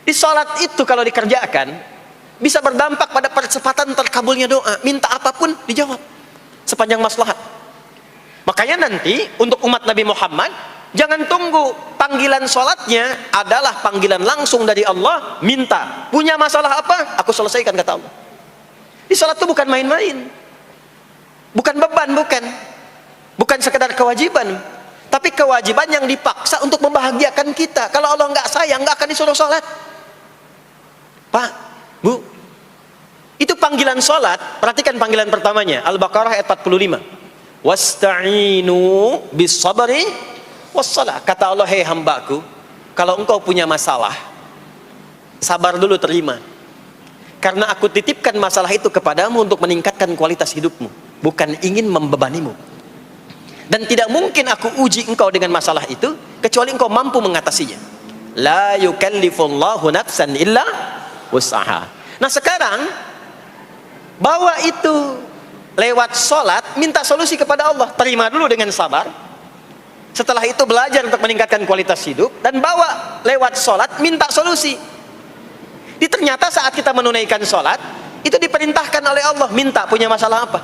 Di sholat itu kalau dikerjakan bisa berdampak pada percepatan terkabulnya doa. Minta apapun dijawab sepanjang maslahat. Makanya nanti untuk umat Nabi Muhammad, jangan tunggu panggilan sholatnya adalah panggilan langsung dari Allah. Minta, punya masalah apa? Aku selesaikan, kata Allah. Di sholat itu bukan main-main, bukan beban, bukan sekedar kewajiban, tapi kewajiban yang dipaksa untuk membahagiakan kita. Kalau Allah nggak sayang, nggak akan disuruh sholat. Pak, Bu, itu panggilan sholat. Perhatikan panggilan pertamanya, Al-Baqarah ayat 45. Wasta'inu bis sabri wassalah. Kata Allah, hei hambaku, kalau engkau punya masalah, sabar dulu, terima. Karena aku titipkan masalah itu kepadamu untuk meningkatkan kualitas hidupmu, bukan ingin membebanimu. Dan tidak mungkin aku uji engkau dengan masalah itu kecuali engkau mampu mengatasinya. La yukallifullahu nafsan illa wus'aha. Nah sekarang bawa itu lewat sholat, minta solusi kepada Allah, terima dulu dengan sabar. Setelah itu belajar untuk meningkatkan kualitas hidup, dan bawa lewat sholat, minta solusi. Ternyata saat kita menunaikan sholat, itu diperintahkan oleh Allah, minta punya masalah apa.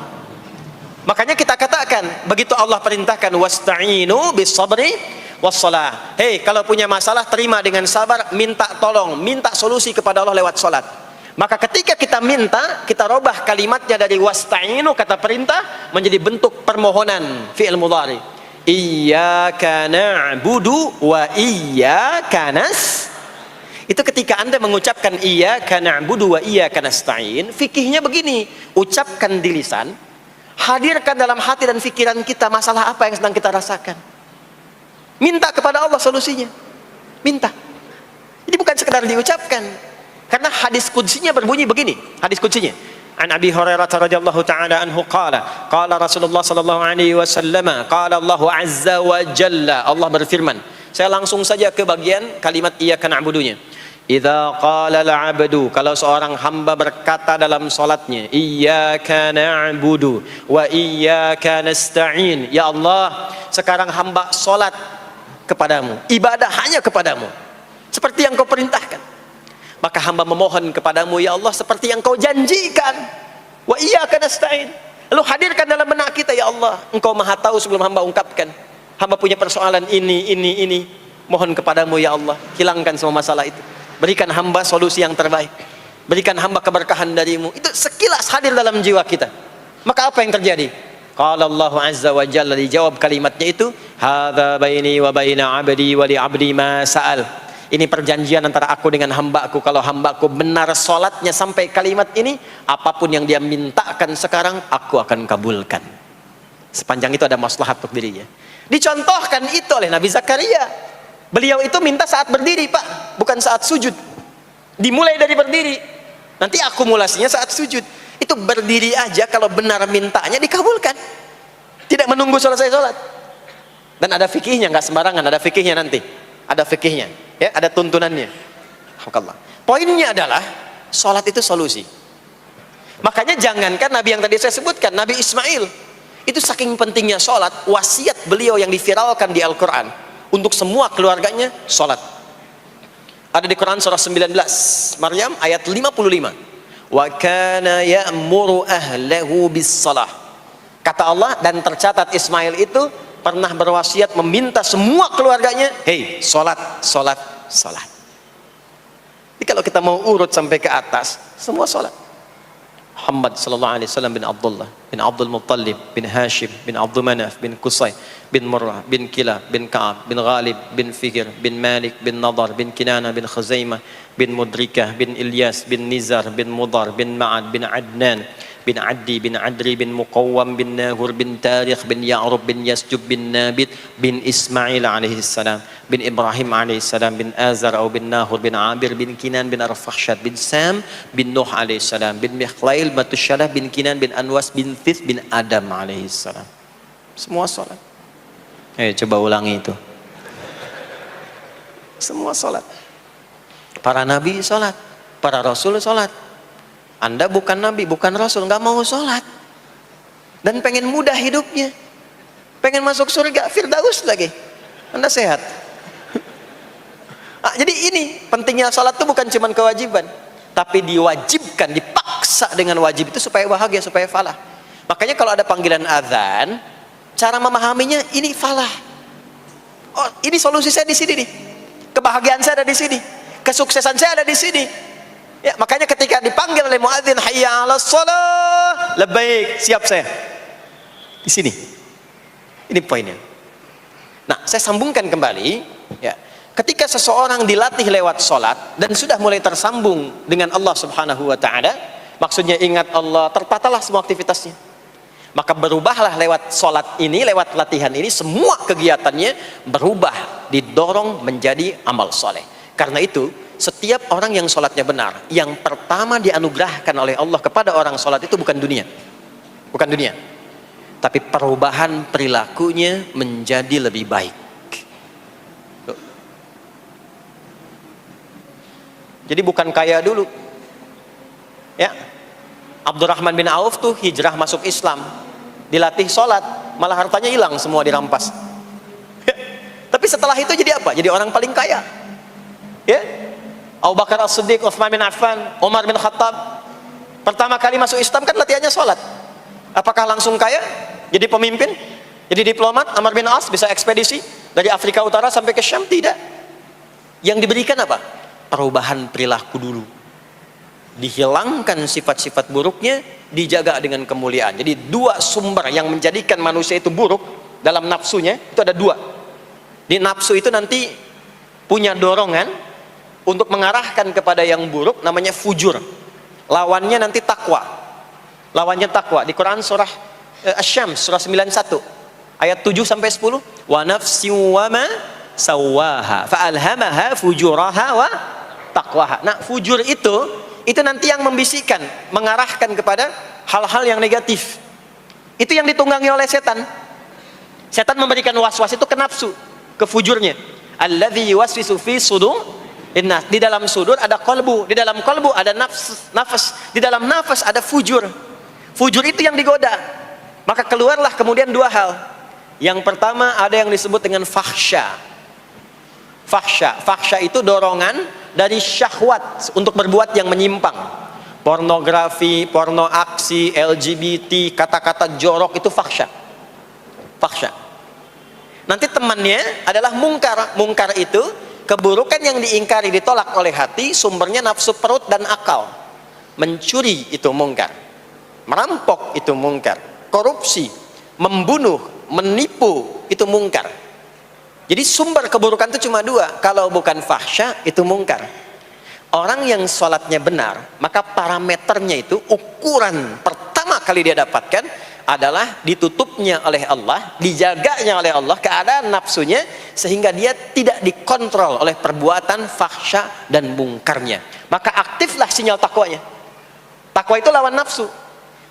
Makanya kita katakan, begitu Allah perintahkan wasta'inu bis sabri wassalah, hei kalau punya masalah terima dengan sabar, minta tolong, minta solusi kepada Allah lewat sholat. Maka ketika kita minta, kita robah kalimatnya dari wasta'inu, kata perintah, menjadi bentuk permohonan, fi'il mudhari. Iyyaka na'budu wa iyyaka nasta'in. Itu ketika Anda mengucapkan iyyaka na'budu wa iyyaka nasta'in, fikihnya begini, ucapkan di lisan, hadirkan dalam hati dan pikiran kita masalah apa yang sedang kita rasakan. Minta kepada Allah solusinya. Minta. Jadi bukan sekedar diucapkan. Karena hadis qudsinya berbunyi begini, hadis qudsinya. An Abi Hurairah radhiyallahu ta'ala anhu qala, qala Rasulullah sallallahu alaihi wasallam, qala Allah azza wa jalla, Allah berfirman. Saya langsung saja ke bagian kalimat iyyaka na'budunya. Idza qala al-'abdu, kalau seorang hamba berkata dalam salatnya, iyyaka na'budu wa iyyaka nasta'in, ya Allah, sekarang hamba salat kepadamu, ibadah hanya kepadamu, seperti yang kau perintahkan. Maka hamba memohon kepadamu, ya Allah, seperti yang kau janjikan. Wa iyyaka nasta'in. Lalu hadirkan dalam benak kita, ya Allah, engkau maha tahu sebelum hamba ungkapkan. Hamba punya persoalan ini. Mohon kepadamu, ya Allah, hilangkan semua masalah itu. Berikan hamba solusi yang terbaik. Berikan hamba keberkahan darimu. Itu sekilas hadir dalam jiwa kita. Maka apa yang terjadi? Qala Allah azza wa jalla, dijawab kalimatnya itu, hadza baini wa baina 'abdi wa li 'abdi ma sa'al. Ini perjanjian antara aku dengan hambaku. Kalau hambaku benar sholatnya sampai kalimat ini, apapun yang dia mintakan sekarang, aku akan kabulkan. Sepanjang itu ada maslahat untuk dirinya. Dicontohkan itu oleh Nabi Zakaria. Beliau itu minta saat berdiri, Pak, bukan saat sujud. Dimulai dari berdiri, nanti akumulasinya saat sujud. Itu berdiri aja, kalau benar mintanya dikabulkan. Tidak menunggu selesai sholat. Dan ada fikihnya, nggak sembarangan, ada fikihnya nanti. Ada fikihnya, ya, ada tuntunannya. Poinnya adalah sholat itu solusi. Makanya jangankan Nabi yang tadi saya sebutkan, Nabi Ismail itu saking pentingnya sholat, wasiat beliau yang diviralkan di Al-Quran untuk semua keluarganya, sholat. Ada di Quran surah 19 Maryam ayat 55. Wa kana ya'muru ahlahu bis salah. Kata Allah, dan tercatat Ismail itu pernah berwasiat meminta semua keluarganya, hei, sholat. Jadi kalau kita mau urut sampai ke atas, semua sholat. Muhammad sallallahu alaihi wasallam bin Abdullah bin Abdul Muttalib bin Hashim bin Abdul Manaf bin Qusay bin Murrah bin Kilab bin Ka'ab bin Ghalib bin Fihr bin Malik bin Nadar bin Kinana bin Khuzaimah bin Mudrikah bin Ilyas bin Nizar bin Mudar bin Ma'ad bin Adnan bin Addi bin Adri bin Muqawwam bin Nahur bin Tarikh bin Ya'rub bin Yasjub bin Nabit bin Ismail alaihi salam bin Ibrahim alaihi salam bin Azar atau bin Nahur bin Abir bin Kinan bin Arfakhshad bin Sam bin Nuh alaihi salam bin Mikhlail Batusyalah bin Kinan bin Anwas bin Thith bin Adam alaihi salam. Semua sholat. Coba ulangi itu. Semua sholat. Para nabi sholat, para rasul sholat. Anda bukan nabi, bukan rasul, nggak mau sholat, dan pengen mudah hidupnya, pengen masuk surga Firdaus lagi. Anda sehat? Jadi ini pentingnya salat itu bukan cuma kewajiban, tapi diwajibkan, dipaksa dengan wajib itu supaya bahagia, supaya falah. Makanya kalau ada panggilan azan, cara memahaminya ini falah. Oh, ini solusi saya di sini nih. Kebahagiaan saya ada di sini. Kesuksesan saya ada di sini. Ya, makanya ketika dipanggil oleh muadzin, hayya 'alas shalah, labbaik, siap saya. Di sini. Ini poinnya. Nah, saya sambungkan kembali, ya. Ketika seseorang dilatih lewat salat dan sudah mulai tersambung dengan Allah Subhanahu wa taala, maksudnya ingat Allah, tertatalah semua aktivitasnya. Maka berubahlah lewat salat ini, lewat latihan ini, semua kegiatannya berubah, didorong menjadi amal soleh. Karena itu, setiap orang yang salatnya benar, yang pertama dianugerahkan oleh Allah kepada orang salat itu bukan dunia. Bukan dunia. Tapi perubahan perilakunya menjadi lebih baik. Jadi bukan kaya dulu. Ya. Abdurrahman bin Auf tuh hijrah masuk Islam, dilatih sholat, malah hartanya hilang semua, dirampas. Tapi setelah itu jadi apa? Jadi orang paling kaya. Ya. Abu Bakar As-Siddiq, Utsman bin Affan, Umar bin Khattab, pertama kali masuk Islam kan latihannya sholat. Apakah langsung kaya? Jadi pemimpin? Jadi diplomat? Amr bin As bisa ekspedisi dari Afrika Utara sampai ke Syam? Tidak. Yang diberikan apa? Perubahan perilaku dulu, dihilangkan sifat-sifat buruknya, dijaga dengan kemuliaan. Jadi dua sumber yang menjadikan manusia itu buruk dalam nafsunya itu ada dua. Di nafsu itu nanti punya dorongan untuk mengarahkan kepada yang buruk, namanya fujur. Lawannya nanti takwa. Lawannya takwa. Di Quran surah Asy-Syams surah 91 ayat 7 sampai 10, wa nafsin wa ma sawwaha fa alhamaha fujuraha wa taqwaha. Nah, fujur itu nanti yang membisikkan, mengarahkan kepada hal-hal yang negatif. Itu yang ditunggangi oleh setan. Setan memberikan was-was itu ke nafsu, ke fujurnya. Alladzi yuwaswisu fi sudur innas. Di dalam sudur ada qalbu, di dalam qalbu ada nafas, di dalam nafas ada fujur. Fujur itu yang digoda. Maka keluarlah kemudian dua hal. Yang pertama ada yang disebut dengan fahsya. Fahsya itu dorongan dari syahwat untuk berbuat yang menyimpang. Pornografi, porno aksi, LGBT, kata-kata jorok itu fahsya. Fahsya. Nanti temannya adalah mungkar. Mungkar itu keburukan yang diingkari, ditolak oleh hati, sumbernya nafsu perut dan akal. Mencuri itu mungkar. Merampok itu mungkar. Korupsi, membunuh, menipu itu mungkar. Jadi sumber keburukan itu cuma dua. Kalau bukan fahsya itu mungkar. Orang yang sholatnya benar, maka parameternya itu, ukuran pertama kali dia dapatkan adalah ditutupnya oleh Allah, dijaganya oleh Allah keadaan nafsunya, sehingga dia tidak dikontrol oleh perbuatan fahsya dan mungkarnya. Maka aktiflah sinyal takwanya. Takwa itu lawan nafsu.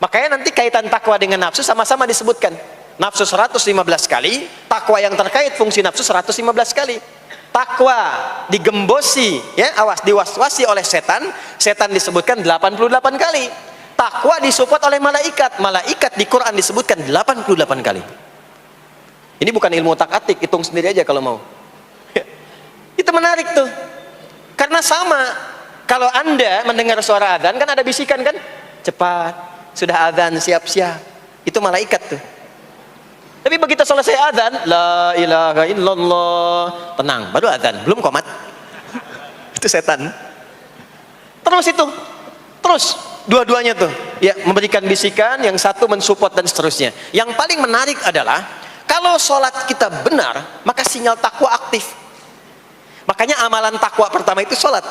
Makanya nanti kaitan takwa dengan nafsu sama-sama disebutkan. Nafsu 115 kali, takwa yang terkait fungsi nafsu 115 kali. Takwa digembosi, ya, awas, diwaswasi oleh setan, setan disebutkan 88 kali. Takwa disupport oleh malaikat, malaikat di Quran disebutkan 88 kali. Ini bukan ilmu tak-atik, hitung sendiri aja kalau mau. Itu menarik tuh. Karena sama, kalau Anda mendengar suara adzan kan ada bisikan kan? Cepat, sudah adzan, siap-siap. Itu malaikat tuh. Tapi begitu selesai adzan, la ilaha illallah, tenang, baru adzan, belum qomat. Itu setan. Terus dua-duanya tuh, ya, memberikan bisikan, yang satu mensupport dan seterusnya. Yang paling menarik adalah kalau sholat kita benar, maka sinyal takwa aktif. Makanya amalan takwa pertama itu sholat.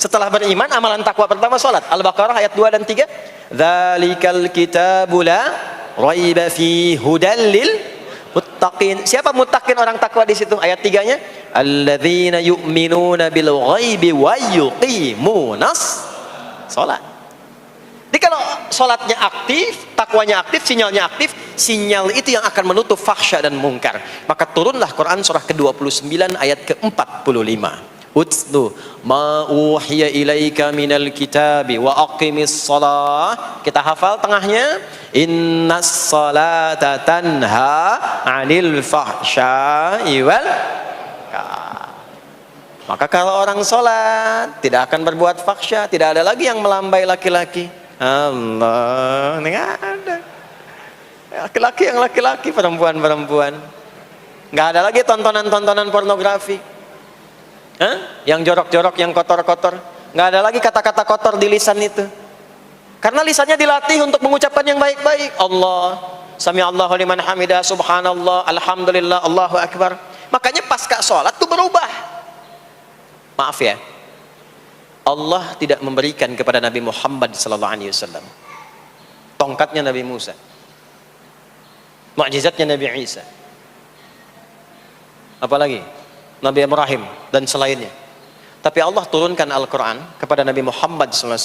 Setelah beriman, amalan takwa pertama sholat. Al-Baqarah ayat 2 dan 3. Dzalikal kitabu la raiba fi hudal lil muttaqin. Siapa muttaqin, orang takwa di situ? Ayat 3-nya, alladzina yu'minuna bil ghaibi wa yuqimunas shalah. Jadi kalau salatnya aktif, takwanya aktif, sinyalnya aktif, sinyal itu yang akan menutup fahsya dan mungkar. Maka turunlah Quran surah ke-29 ayat ke-45. Utlu ma uhiya ilaika minal kitabi wa aqimis shalah. Kita hafal tengahnya, innas salata tanha 'anil fahsya'i wal munkar. Maka kalau orang sholat tidak akan berbuat fahsya, tidak ada lagi yang melambai laki-laki. Allah, nggak ada. Laki-laki yang laki-laki, perempuan-perempuan. Nggak ada lagi tontonan-tontonan pornografi. Yang jorok-jorok, yang kotor-kotor. Nggak ada lagi kata-kata kotor di lisan itu. Karena lisannya dilatih untuk mengucapkan yang baik-baik. Allah, sami'allahu liman hamidah, subhanallah, alhamdulillah, Allahu akbar. Makanya pasca sholat itu berubah. Maaf ya, Allah tidak memberikan kepada Nabi Muhammad SAW tongkatnya Nabi Musa, mukjizatnya Nabi Isa, apalagi Nabi Ibrahim dan selainnya. Tapi Allah turunkan Al-Quran kepada Nabi Muhammad SAW,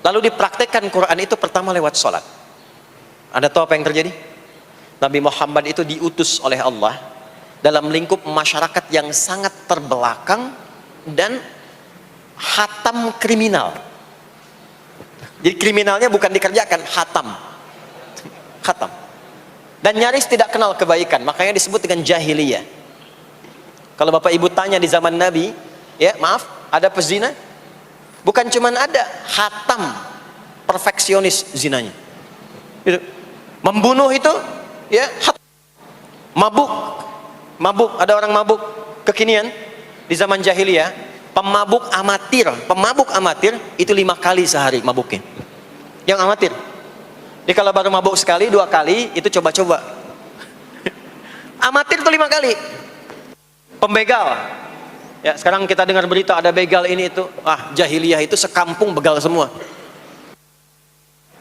lalu dipraktekkan Quran itu pertama lewat sholat. Anda tahu apa yang terjadi? Nabi Muhammad itu diutus oleh Allah dalam lingkup masyarakat yang sangat terbelakang dan hatam kriminal. Jadi kriminalnya bukan dikerjakan, hatam. Dan nyaris tidak kenal kebaikan, makanya disebut dengan jahiliyah. Kalau Bapak Ibu tanya di zaman Nabi, ya maaf, ada pezina? Bukan cuman ada, hatam, perfeksionis zinanya. Gitu. Membunuh itu, ya, mabuk, ada orang mabuk kekinian di zaman jahiliyah, pemabuk amatir itu 5 kali sehari mabuknya. Yang amatir. Jadi kalau baru mabuk sekali, 2 kali itu coba-coba. Amatir itu 5 kali. Pembegal. Ya, sekarang kita dengar berita ada begal ini itu. Jahiliyah itu sekampung begal semua.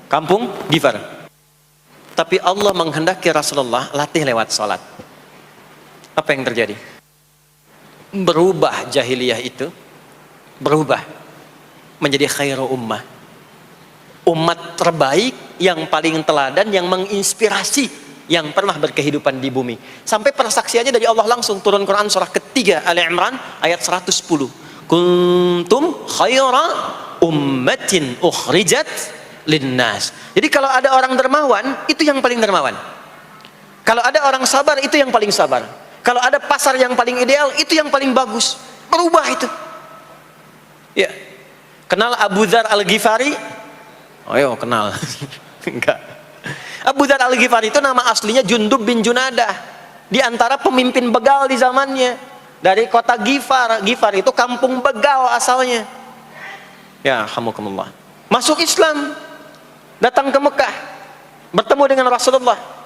Kampung Gifar. Tapi Allah menghendaki Rasulullah latih lewat salat. Apa yang terjadi? Berubah jahiliyah itu, berubah menjadi khairu ummah. Umat terbaik yang paling teladan, yang menginspirasi, yang pernah berkehidupan di bumi. Sampai persaksiannya dari Allah langsung, turun Quran surah ketiga Ali Imran ayat 110. Kuntum khaira ummatin ukhrijat linnas. Jadi kalau ada orang dermawan, itu yang paling dermawan. Kalau ada orang sabar, itu yang paling sabar. Kalau ada pasar yang paling ideal, itu yang paling bagus. Berubah itu. Ya. Kenal Abu Dzar Al-Ghifari? Oh yo, kenal. Enggak. Abu Dzar Al-Ghifari itu nama aslinya Jundub bin Junadah. Di antara pemimpin begal di zamannya. Dari kota Ghifar. Ghifar itu kampung begal asalnya. Ya, alhamdulillah. Masuk Islam. Datang ke Mekah. Bertemu dengan Rasulullah.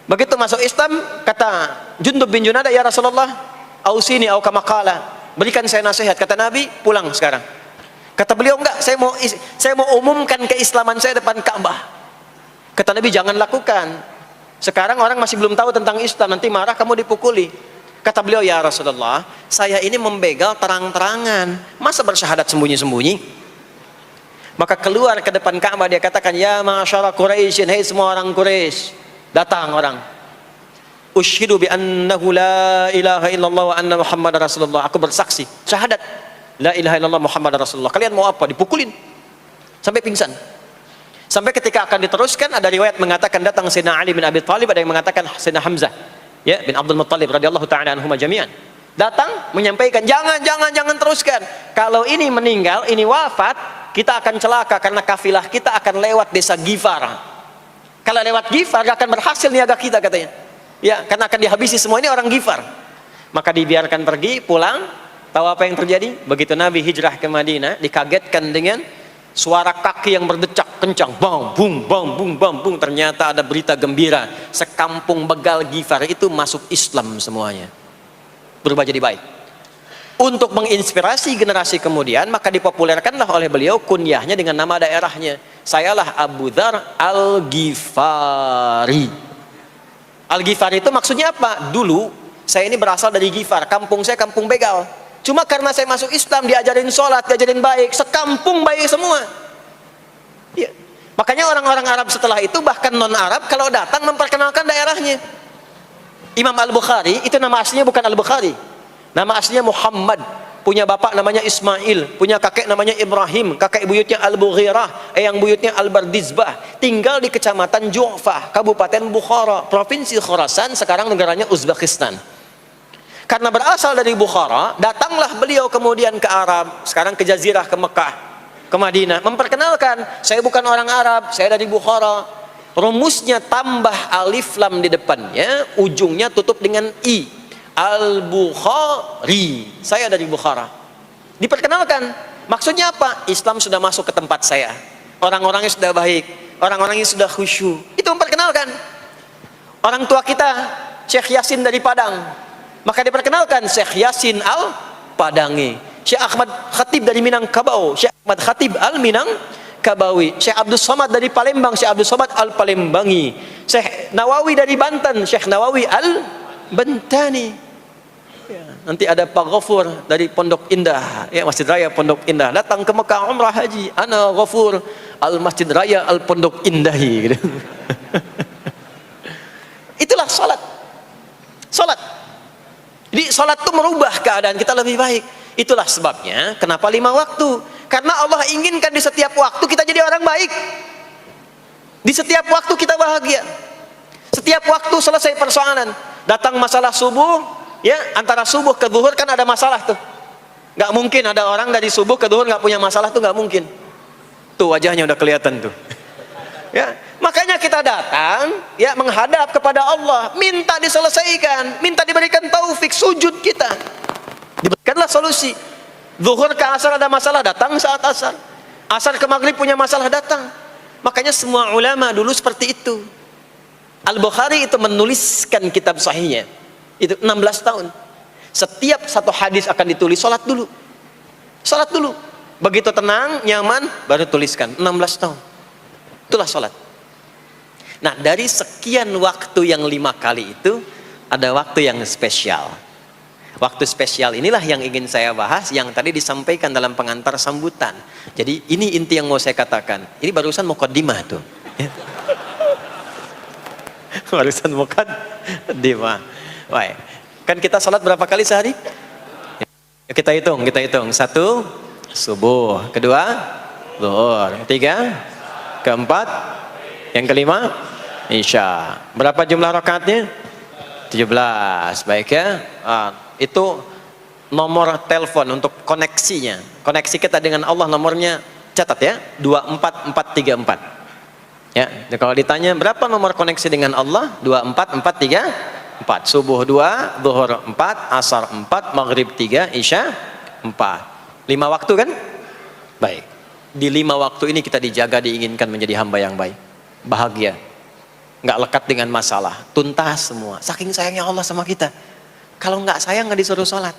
Begitu masuk Islam, kata Jundub bin Junadah, ya Rasulullah, ausini au kama qala, berikan saya nasihat. Kata Nabi, pulang sekarang. Kata beliau, enggak, saya mau umumkan keislaman saya depan Ka'bah. Kata Nabi, jangan lakukan. Sekarang orang masih belum tahu tentang Islam, nanti marah kamu dipukuli. Kata beliau, ya Rasulullah, saya ini membegal terang-terangan, masa bersyahadat sembunyi-sembunyi? Maka keluar ke depan Ka'bah, dia katakan, ya ma'asyara Quraisyin, hei semua orang Quraisy. Datang orang, ushidu bi annahu la ilaha illallah wa anna Muhammad Rasulullah. Aku bersaksi, syahadat la ilaha illallah Muhammad Rasulullah. Kalian mau apa? Dipukulin sampai pingsan. Sampai ketika akan diteruskan, ada riwayat mengatakan datang Sayyidina Ali bin Abi Thalib, ada yang mengatakan Sayyidina Hamzah, ya, bin Abdul Muttalib radhiyallahu ta'ala anhuma jami'an. Datang menyampaikan, jangan teruskan. Kalau ini meninggal, ini wafat, kita akan celaka karena kafilah kita akan lewat desa Ghifar. Kalau lewat Ghifar gak akan berhasil niaga kita, katanya. Ya, karena akan dihabisi semua ini orang Ghifar. Maka dibiarkan pergi, pulang. Tahu apa yang terjadi? Begitu Nabi hijrah ke Madinah, dikagetkan dengan suara kaki yang berdecak kencang. Bang, bung, bang, bung, bang, bung. Ternyata ada berita gembira. Sekampung begal Ghifar itu masuk Islam semuanya. Berubah jadi baik. Untuk menginspirasi generasi kemudian, maka dipopulerkanlah oleh beliau kunyahnya dengan nama daerahnya. Sayalah Abu Dzar Al-Ghifari. Al-Ghifari itu maksudnya apa? Dulu saya ini berasal dari Ghifar, kampung saya kampung begal. Cuma karena saya masuk Islam, diajarin sholat, diajarin baik, sekampung baik semua. Ya. Makanya orang-orang Arab setelah itu, bahkan non-Arab, kalau datang memperkenalkan daerahnya. Imam Al-Bukhari, itu nama aslinya bukan Al-Bukhari. Nama aslinya Muhammad. Punya bapak namanya Ismail, punya kakek namanya Ibrahim, kakek buyutnya Al-Bughirah, yang buyutnya Al-Bardizbah. Tinggal di kecamatan Ju'fah, Kabupaten Bukhara, Provinsi Khurasan, sekarang negaranya Uzbekistan. karena berasal dari Bukhara, datanglah beliau kemudian ke Arab, sekarang ke Jazirah, ke Mekah, ke Madinah, memperkenalkan, saya bukan orang Arab, saya dari Bukhara. Rumusnya tambah alif lam di depannya, ujungnya tutup dengan i. Al-Bukhari, saya dari Bukhara. Diperkenalkan, maksudnya apa? Islam sudah masuk ke tempat saya, orang-orangnya sudah baik, orang-orangnya sudah khusyuk. Itu memperkenalkan. Orang tua kita Syekh Yasin dari Padang, maka diperkenalkan Syekh Yasin Al-Padangi. Syekh Ahmad Khatib dari Minangkabau, Syekh Ahmad Khatib Al-Minangkabawi. Syekh Abdul Somad dari Palembang, Syekh Abdul Somad Al-Palembangi. Syekh Nawawi dari Banten, Syekh Nawawi Al-Bantani. Ya, nanti ada Pak Ghafur dari Pondok Indah, ya, Masjid Raya Pondok Indah, datang ke Mekah umrah haji. Ana Ghafur Al-Masjid Raya Al-Pondok Indahi gitu. Itulah salat. Salat. Jadi salat itu merubah keadaan kita lebih baik. Itulah sebabnya kenapa 5 waktu. Karena Allah inginkan di setiap waktu kita jadi orang baik. Di setiap waktu kita bahagia. Setiap waktu selesai persoalan. Datang masalah subuh, ya, antara subuh ke zuhur kan ada masalah tuh. Nggak mungkin ada orang dari subuh ke zuhur nggak punya masalah tuh, nggak mungkin. Tuh wajahnya udah kelihatan tuh. Ya, makanya kita datang, ya, menghadap kepada Allah, minta diselesaikan, minta diberikan taufik, sujud kita, diberikanlah solusi. Zuhur ke asar ada masalah, datang saat asar. Asar ke maghrib punya masalah, datang. Makanya semua ulama dulu seperti itu. Al-Bukhari itu menuliskan kitab sahihnya itu 16 tahun. Setiap satu hadis akan ditulis, salat dulu. Salat dulu. Begitu tenang, nyaman, baru tuliskan. 16 tahun. Itulah salat. Nah, dari sekian waktu yang 5 kali itu, ada waktu yang spesial. Waktu spesial inilah yang ingin saya bahas, yang tadi disampaikan dalam pengantar sambutan. Jadi ini inti yang mau saya katakan. Ini barusan muqaddimah tuh. Barusan muqaddimah. Baik. Kan kita salat berapa kali sehari? Ya, kita hitung. 1, subuh. 2, zuhur. 3, keempat, yang kelima, isya. Berapa jumlah rakaatnya? 17. Baik ya. Itu nomor telepon untuk koneksinya. Koneksi kita dengan Allah nomornya catat ya, 24434. Ya, kalau ditanya berapa nomor koneksi dengan Allah? 24434. Subuh 2, zuhur 4, asar 4, maghrib 3, isya 4. 5 waktu kan? Baik. Di 5 waktu ini kita dijaga, diinginkan menjadi hamba yang baik, bahagia, nggak lekat dengan masalah, tuntas semua. Saking sayangnya Allah sama kita, kalau nggak sayang nggak disuruh sholat.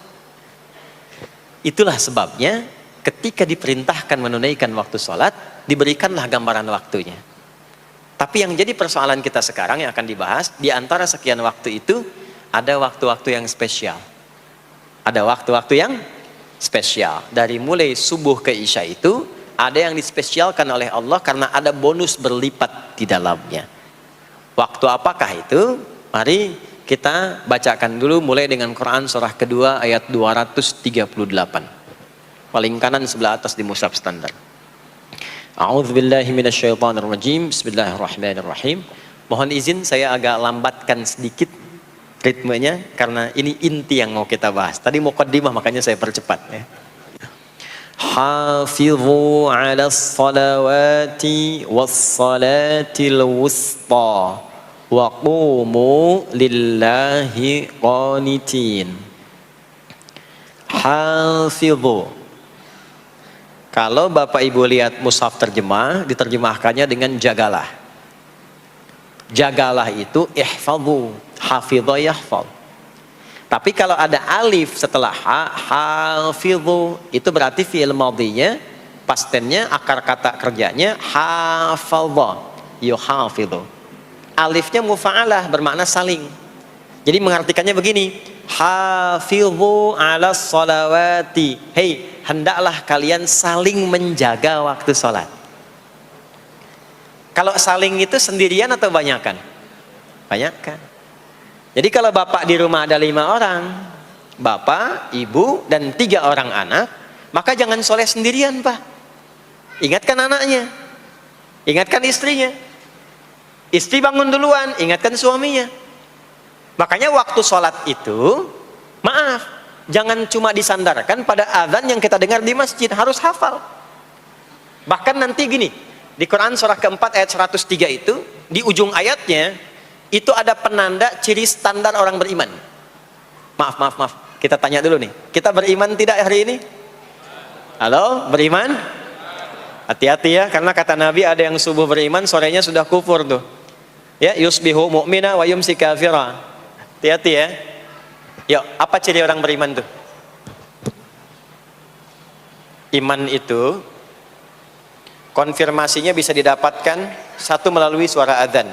Itulah sebabnya ketika diperintahkan menunaikan waktu sholat, diberikanlah gambaran waktunya. Tapi yang jadi persoalan kita sekarang yang akan dibahas, di antara sekian waktu itu ada waktu-waktu yang spesial. Ada waktu-waktu yang spesial. Dari mulai subuh ke isya itu ada yang dispesialkan oleh Allah karena ada bonus berlipat di dalamnya. Waktu apakah itu? Mari kita bacakan dulu mulai dengan Quran surah kedua ayat 238. Paling kanan sebelah atas di mushaf standar. A'udzubillahi minasyaitonirrajim. Bismillahirrahmanirrahim. Mohon izin saya agak lambatkan sedikit ritmenya karena ini inti yang mau kita bahas. Tadi muqaddimah makanya saya percepat ya. Hafidhu 'alas salawati was-salatil wusta wa qumu lillahi qanitin. Hafidhu. Kalau Bapak Ibu lihat mushaf terjemah, diterjemahkannya dengan jagalah. Jagalah itu ihfadhu, hafidha yahfadh. Tapi kalau ada alif setelah hafidhu, itu berarti fi'il madhinya, past tense-nya, akar kata kerjanya hafadha, yuhafidhu. Alifnya mufa'alah, bermakna saling. Jadi mengartikannya begini, hafidhu 'alas salawati. Hei, hendaklah kalian saling menjaga waktu sholat. Kalau saling itu sendirian atau banyakan? Banyakan. Jadi kalau bapak di rumah ada 5 orang, bapak, ibu, dan 3 orang anak, maka jangan soleh sendirian, Pak. Ingatkan anaknya, ingatkan istrinya. Istri bangun duluan, ingatkan suaminya. Makanya waktu sholat itu Maaf, jangan cuma disandarkan pada azan yang kita dengar di masjid, harus hafal. Bahkan nanti gini, di Quran surah keempat ayat 103 itu, di ujung ayatnya, itu ada penanda ciri standar orang beriman. Maaf, kita tanya dulu nih, kita beriman tidak hari ini? Halo, beriman? Hati-hati ya, karena kata Nabi ada yang subuh beriman, sorenya sudah kufur tuh. Ya, yusbihu mu'mina wa yumsi kafira. Hati-hati ya. Yuk, apa ciri orang beriman tuh? Iman itu konfirmasinya bisa didapatkan satu melalui suara adzan.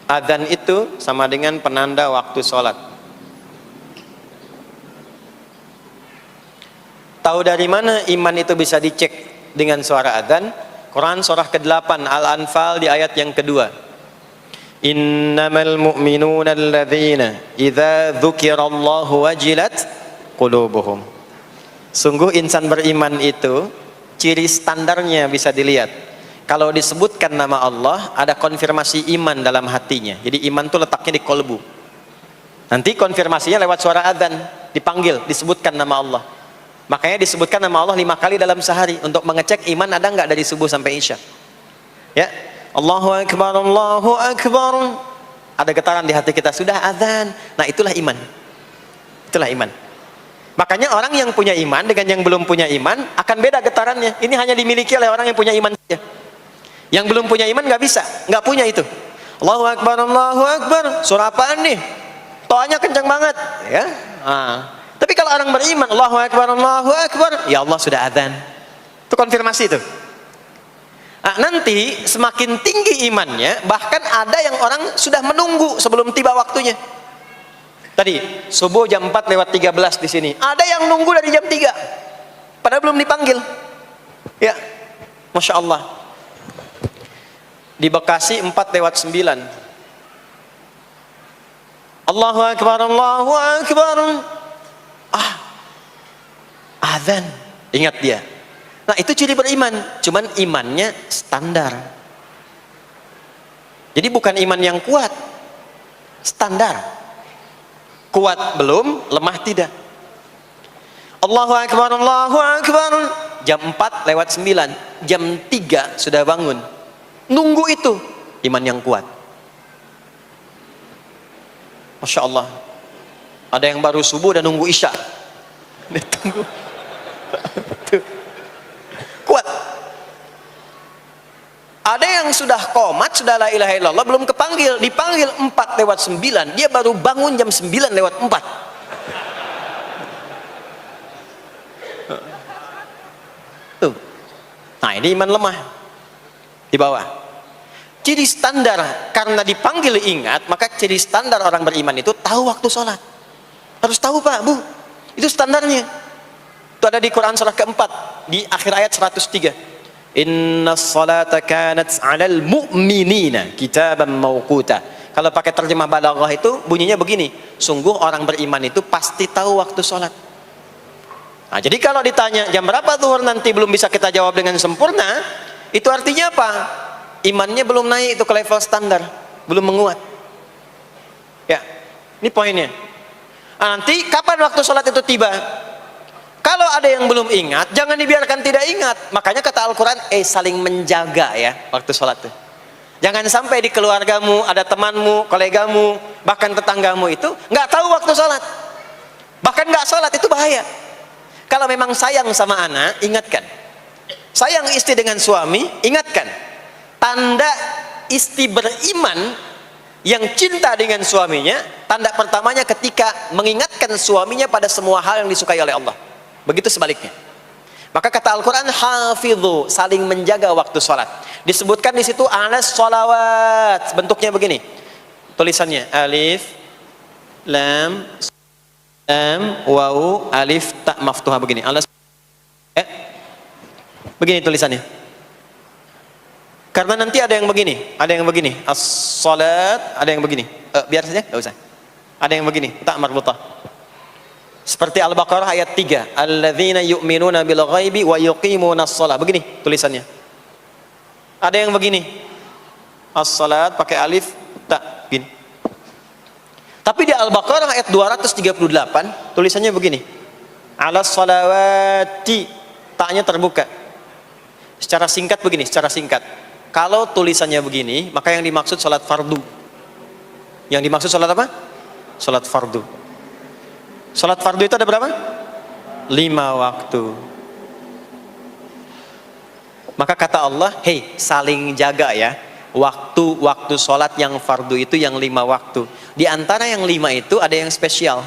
Adzan itu sama dengan penanda waktu sholat. Tahu dari mana iman itu bisa dicek dengan suara adzan? Quran surah ke-8 Al-Anfal di ayat yang kedua. Innamal mu'minuna alladzina idza dzukirallahu wajilat qulubuhum. Sungguh insan beriman itu ciri standarnya bisa dilihat. Kalau disebutkan nama Allah, ada konfirmasi iman dalam hatinya. Jadi iman itu letaknya di kolbu. Nanti konfirmasinya lewat suara adzan, dipanggil, disebutkan nama Allah. Makanya disebutkan nama Allah 5 kali dalam sehari untuk mengecek iman ada nggak dari subuh sampai isya. Ya, Allahu Akbar, Allahu Akbar. Ada getaran di hati kita, sudah adzan. Nah, itulah iman. Itulah iman. Makanya orang yang punya iman dengan yang belum punya iman akan beda getarannya. Ini hanya dimiliki oleh orang yang punya iman saja. Yang belum punya iman nggak bisa, nggak punya itu. Allahu Akbar, Allahu Akbar. Surah apaan nih? Toanya kencang banget, ya. Tapi kalau orang beriman, Allahu Akbar, Allahu Akbar, ya Allah sudah adzan. Itu konfirmasi itu. Nah, nanti semakin tinggi imannya, bahkan ada yang orang sudah menunggu sebelum tiba waktunya. Tadi subuh jam 4 lewat 13 di sini. Ada yang nunggu dari jam 3. Padahal belum dipanggil. Ya. Masya Allah. Di Bekasi 4 lewat 9. Allahu Akbar, Allahu Akbar. Adzan, ingat dia. Nah, itu ciri beriman, cuman imannya standar. Jadi bukan iman yang kuat, standar. Kuat belum, lemah tidak. Allahu Akbar, Allahu Akbar. Jam 4 lewat 9, jam 3 sudah bangun. Nunggu itu, iman yang kuat. Masya Allah. Ada yang baru subuh dan nunggu isya. Ditunggu. Kuat. Ada yang sudah qomat, sudah la ilaha illallah, belum kepanggil, dipanggil 4 lewat 9, dia baru bangun jam 9 lewat 4. Tuh. Nah, ini iman lemah. Di bawah. Ciri standar, karena dipanggil ingat, maka ciri standar orang beriman itu tahu waktu sholat. Harus tahu Pak, Bu. Itu standarnya. Itu ada di Quran surah keempat di akhir ayat 103. Innas salata kanat 'alal mu'minina kitaban mawquta. Kalau pakai terjemah balaghah itu bunyinya begini, sungguh orang beriman itu pasti tahu waktu sholat. Nah, jadi kalau ditanya jam berapa zuhur nanti belum bisa kita jawab dengan sempurna, itu artinya apa? Imannya belum naik itu ke level standar, belum menguat. Ya, ini poinnya. Nah, nanti kapan waktu sholat itu tiba? Kalau ada yang belum ingat, jangan dibiarkan tidak ingat. Makanya kata Al-Quran, saling menjaga ya waktu sholat itu. Jangan sampai di keluargamu, ada temanmu, kolegamu, bahkan tetanggamu itu nggak tahu waktu sholat. Bahkan nggak sholat, itu bahaya. Kalau memang sayang sama anak, ingatkan. Sayang istri dengan suami, ingatkan. Tanda istri beriman yang cinta dengan suaminya, tanda pertamanya ketika mengingatkan suaminya pada semua hal yang disukai oleh Allah. Begitu sebaliknya. Maka kata Al-Quran, hafidhu, saling menjaga waktu sholat. Disebutkan di situ alas sholawat, bentuknya begini. Tulisannya alif, lam, waw, alif, ta maftuha begini. Alas, begini tulisannya. Karena nanti ada yang begini, as-salat, ada yang begini. Biar saja, nggak usah. Ada yang begini, tak marbutah. Seperti Al-Baqarah ayat 3, alladzina yu'minuna bil ghaibi wa yuqimunas shalah. Begini tulisannya. Ada yang begini. As-salat pakai alif, tak, begini. Tapi di Al-Baqarah ayat 238 tulisannya begini. Ala salawati, taknya terbuka. Secara singkat begini, secara singkat. Kalau tulisannya begini, maka yang dimaksud salat fardu. Yang dimaksud salat apa? Salat fardu. Salat fardu itu ada berapa? 5 waktu. Maka kata Allah, hei, saling jaga ya. Waktu sholat yang fardu itu yang 5 waktu. Di antara yang 5 itu ada yang spesial.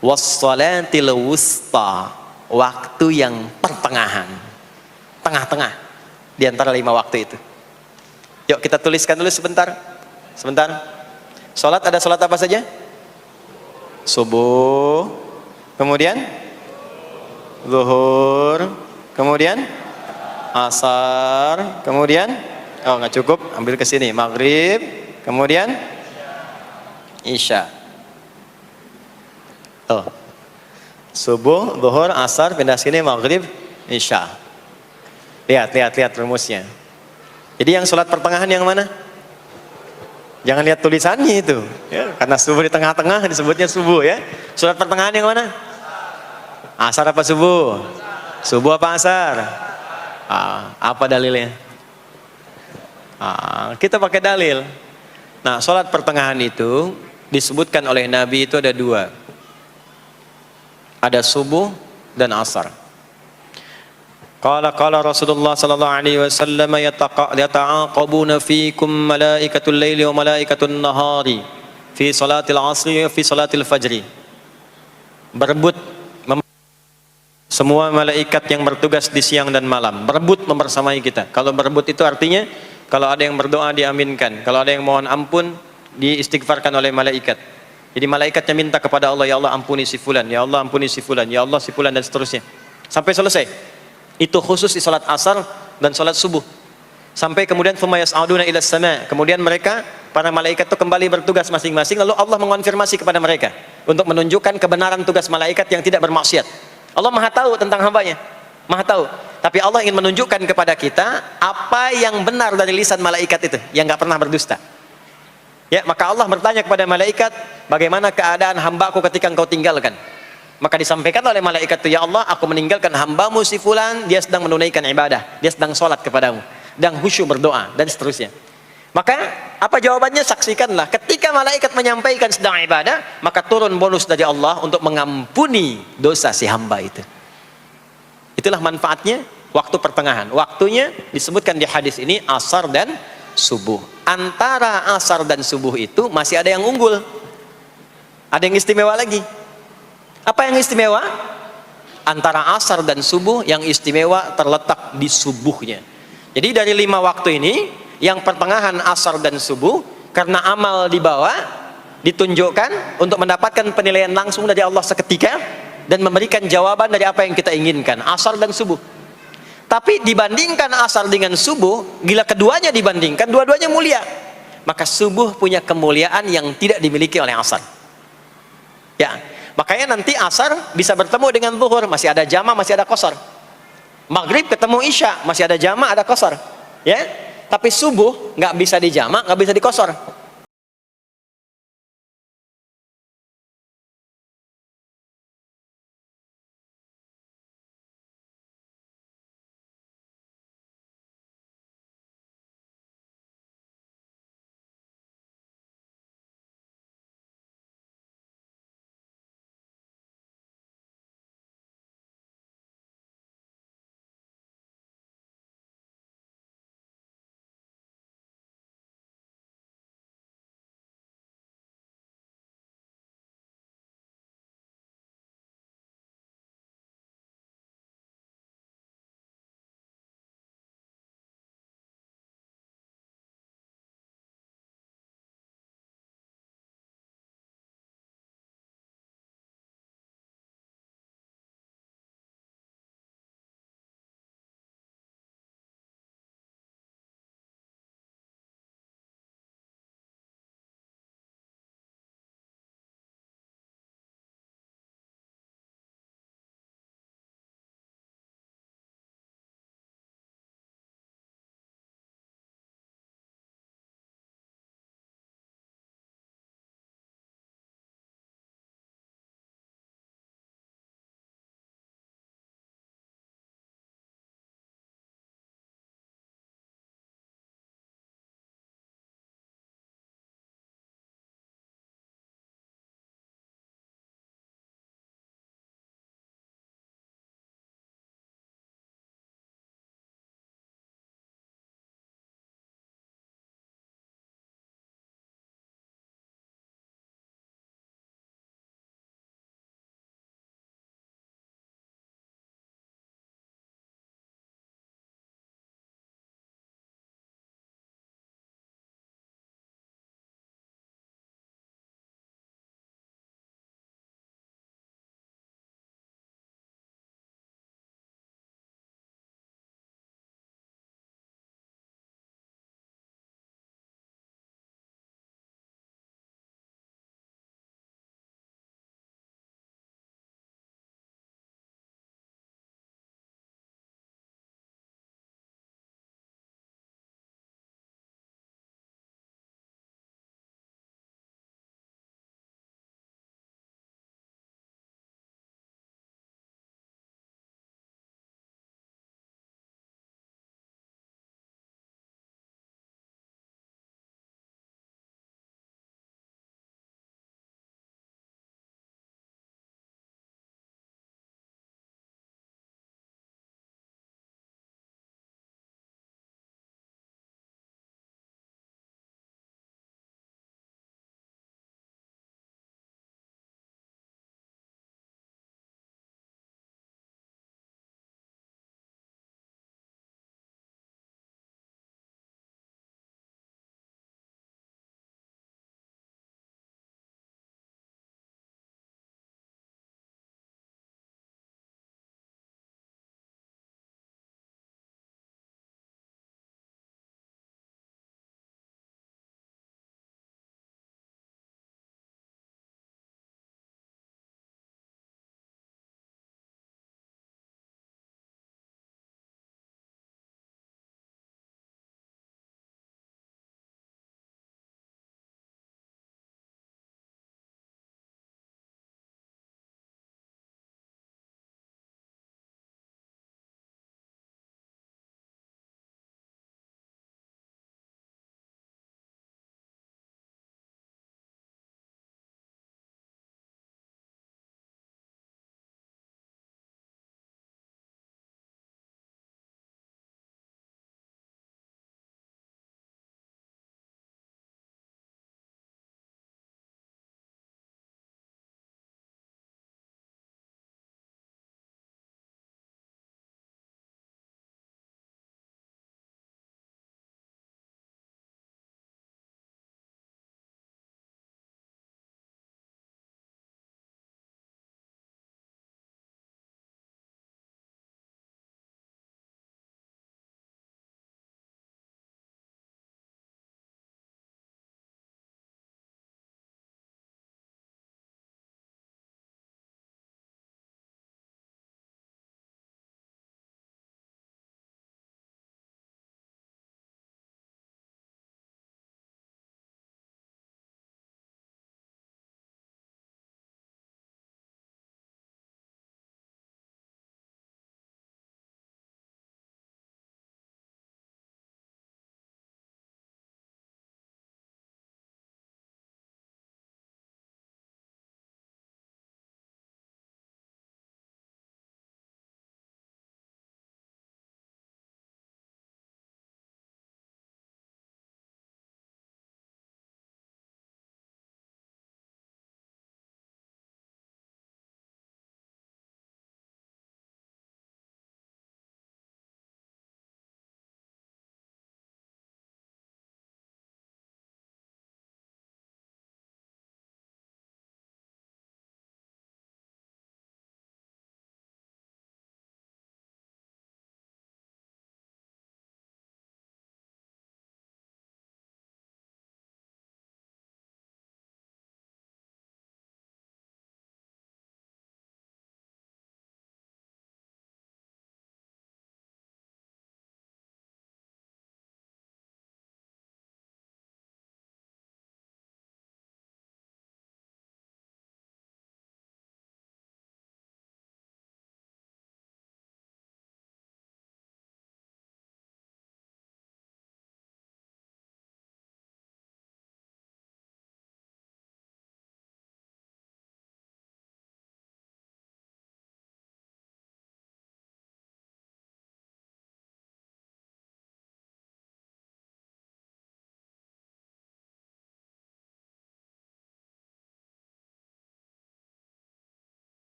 Wassalatil wusta, waktu yang pertengahan, tengah-tengah di antara 5 waktu itu. Yuk kita tuliskan dulu sebentar. Sholat ada sholat apa saja? Subuh, kemudian zuhur, kemudian asar, kemudian nggak cukup, ambil ke sini, maghrib, kemudian isya. Subuh, zuhur, asar, pindah sini, maghrib, isya. Lihat rumusnya. Jadi yang sholat pertengahan yang mana? Jangan lihat tulisannya itu ya, karena subuh di tengah-tengah disebutnya subuh ya. Sholat pertengahan yang mana? Asar apa subuh? Subuh apa asar? Apa dalilnya? Kita pakai dalil. Nah, sholat pertengahan itu disebutkan oleh Nabi itu ada 2. Ada subuh dan asar. Qala Rasulullah sallallahu alaihi wasallam yata'aqabuna fiikum malaikatul laili wa malaikatun nahari fi salatil asri wa fi salatil fajri. Berebut semua malaikat yang bertugas di siang dan malam, berebut membersamai kita. Kalau berebut itu artinya kalau ada yang berdoa diaminkan, kalau ada yang mohon ampun diistighfarkan oleh malaikat. Jadi malaikatnya minta kepada Allah, ya Allah ampuni si fulan, ya Allah ampuni si fulan, ya Allah si fulan, dan seterusnya sampai selesai. Itu khusus di salat asar dan salat subuh. Sampai kemudian thumma yas'aduna ila sama, kemudian mereka para malaikat itu kembali bertugas masing-masing, lalu Allah mengonfirmasi kepada mereka untuk menunjukkan kebenaran tugas malaikat yang tidak bermaksiat. Allah Maha tahu tentang hambanya, Maha tahu. Tapi Allah ingin menunjukkan kepada kita apa yang benar dari lisan malaikat itu, yang nggak pernah berdusta. Ya, maka Allah bertanya kepada malaikat, bagaimana keadaan hambaku ketika engkau tinggalkan? Maka disampaikan oleh malaikat itu, ya Allah, aku meninggalkan hambamu si fulan, dia sedang menunaikan ibadah, dia sedang sholat kepadamu, dan khusyuk berdoa, dan seterusnya. Maka apa jawabannya? Saksikanlah, ketika malaikat menyampaikan sedang ibadah, maka turun bonus dari Allah untuk mengampuni dosa si hamba itu. Itulah manfaatnya waktu pertengahan. Waktunya disebutkan di hadis ini asar dan subuh. Antara asar dan subuh itu masih ada yang unggul, ada yang istimewa lagi. Apa yang istimewa? Antara asar dan subuh yang istimewa terletak di subuhnya. Jadi dari 5 waktu ini, yang pertengahan asar dan subuh, karena amal di bawah ditunjukkan untuk mendapatkan penilaian langsung dari Allah seketika dan memberikan jawaban dari apa yang kita inginkan, asar dan subuh. Tapi dibandingkan asar dengan subuh, bila keduanya dibandingkan, dua-duanya mulia. Maka subuh punya kemuliaan yang tidak dimiliki oleh asar. Ya, makanya nanti asar bisa bertemu dengan zuhur, masih ada jama, masih ada qasar. Maghrib ketemu isya, masih ada jama, ada qasar. Ya, tapi subuh nggak bisa di jama, nggak bisa di qasar.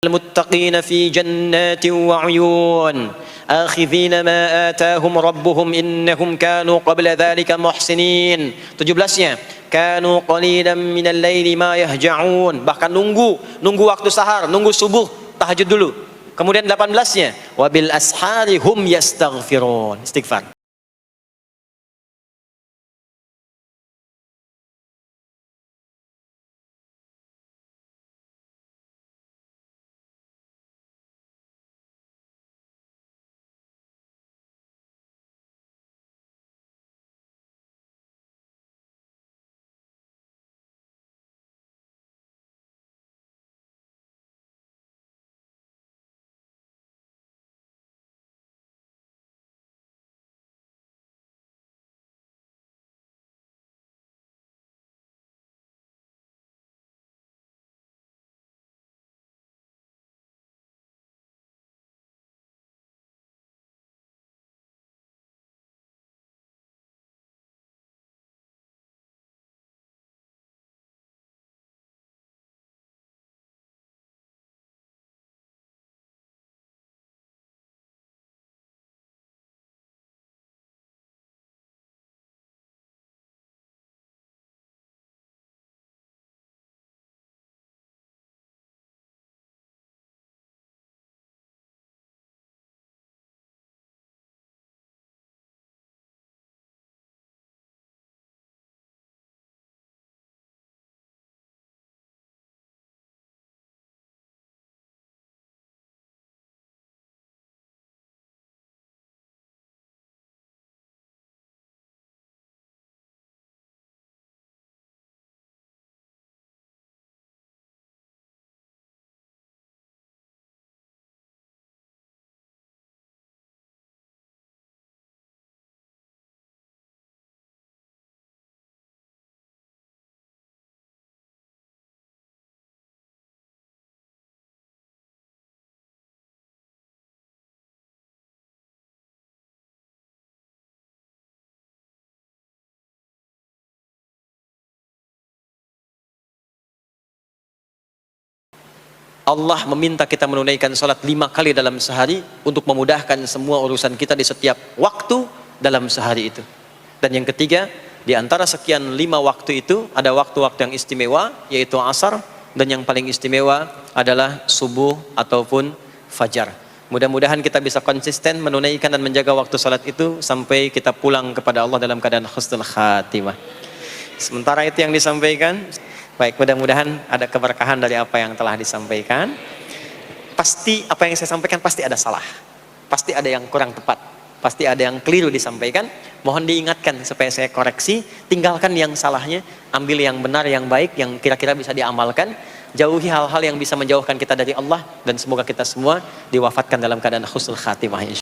المتقين في جنات وعيون آخذين ما آتاهم ربهم إنهم كانوا قبل ذلك محسنين. 17-nya كانوا قليلا من الليل ما يهجعون, bahkan nunggu waktu sahar, nunggu subuh, tahajud dulu. Kemudian 18-nya wabil ashari hum yastaghfirun, istighfar. Allah meminta kita menunaikan salat 5 kali dalam sehari untuk memudahkan semua urusan kita di setiap waktu dalam sehari itu. Dan yang ketiga, di antara sekian 5 waktu itu ada waktu-waktu yang istimewa, yaitu asar, dan yang paling istimewa adalah subuh ataupun fajar. Mudah-mudahan kita bisa konsisten menunaikan dan menjaga waktu salat itu sampai kita pulang kepada Allah dalam keadaan husnul khatimah. Sementara itu yang disampaikan. Baik, mudah-mudahan ada keberkahan dari apa yang telah disampaikan. Pasti apa yang saya sampaikan pasti ada salah, pasti ada yang kurang tepat, pasti ada yang keliru disampaikan. Mohon diingatkan supaya saya koreksi, tinggalkan yang salahnya, ambil yang benar, yang baik, yang kira-kira bisa diamalkan. Jauhi hal-hal yang bisa menjauhkan kita dari Allah, dan semoga kita semua diwafatkan dalam keadaan husnul khatimah.